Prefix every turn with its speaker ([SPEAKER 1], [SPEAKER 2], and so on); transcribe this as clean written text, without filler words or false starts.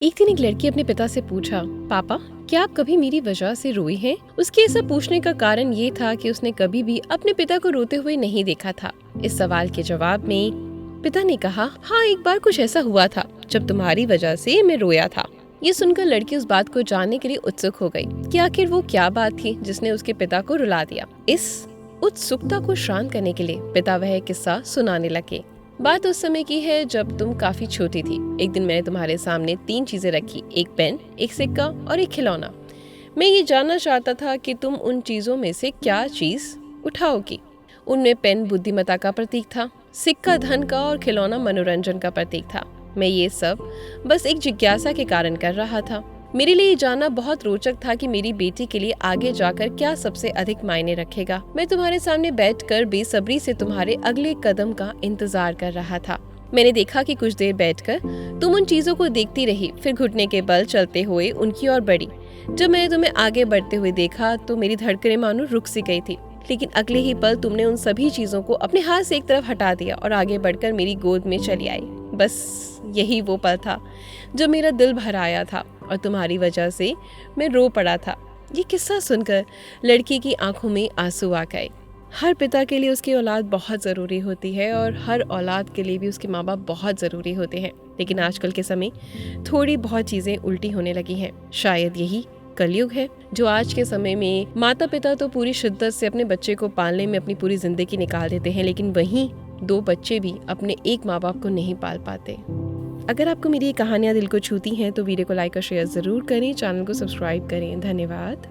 [SPEAKER 1] एक दिन एक लड़की अपने पिता से पूछा, पापा क्या आप कभी मेरी वजह से रोई हैं? उसके ऐसा पूछने का कारण ये था कि उसने कभी भी अपने पिता को रोते हुए नहीं देखा था। इस सवाल के जवाब में पिता ने कहा, हाँ एक बार कुछ ऐसा हुआ था जब तुम्हारी वजह से मैं रोया था। ये सुनकर लड़की उस बात को जानने के लिए उत्सुक हो गई कि आखिर वो क्या बात थी जिसने उसके पिता को रुला दिया। इस उत्सुकता को शांत करने के लिए पिता वह किस्सा सुनाने लगे। बात उस समय की है जब तुम काफी छोटी थी। एक दिन मैंने तुम्हारे सामने 3 चीजें रखी, एक पेन, एक सिक्का और एक खिलौना। मैं ये जानना चाहता था कि तुम उन चीजों में से क्या चीज उठाओगी। उनमें पेन बुद्धिमत्ता का प्रतीक था, सिक्का धन का और खिलौना मनोरंजन का प्रतीक था। मैं ये सब बस एक जिज्ञासा के कारण कर रहा था। मेरे लिए ये जानना बहुत रोचक था कि मेरी बेटी के लिए आगे जाकर क्या सबसे अधिक मायने रखेगा। मैं तुम्हारे सामने बैठकर बेसब्री से तुम्हारे अगले कदम का इंतजार कर रहा था। मैंने देखा कि कुछ देर बैठकर तुम उन चीजों को देखती रही, फिर घुटने के बल चलते हुए उनकी ओर बढ़ी। जब मैंने तुम्हें आगे बढ़ते हुए देखा तो मेरी धड़कनें मानो रुक सी गई थी, लेकिन अगले ही पल तुमने उन सभी चीजों को अपने हाथ से एक तरफ हटा दिया और आगे बढ़कर मेरी गोद में चली आई। बस यही वो पल था जब मेरा दिल भर आया था और तुम्हारी वजह से मैं रो पड़ा था। ये किस्सा सुनकर लड़की की आंखों में आंसू आ गए। हर पिता के लिए उसकी औलाद बहुत ज़रूरी होती है और हर औलाद के लिए भी उसके माँ बाप बहुत ज़रूरी होते हैं, लेकिन आजकल के समय थोड़ी बहुत चीज़ें उल्टी होने लगी हैं। शायद यही कलयुग है जो आज के समय में माता पिता तो पूरी शिद्दत से अपने बच्चे को पालने में अपनी पूरी जिंदगी निकाल देते हैं, लेकिन वहीं 2 बच्चे भी अपने एक माँ बाप को नहीं पाल पाते। अगर आपको मेरी ये कहानियाँ दिल को छूती हैं तो वीडियो को लाइक और शेयर ज़रूर करें, चैनल को सब्सक्राइब करें। धन्यवाद।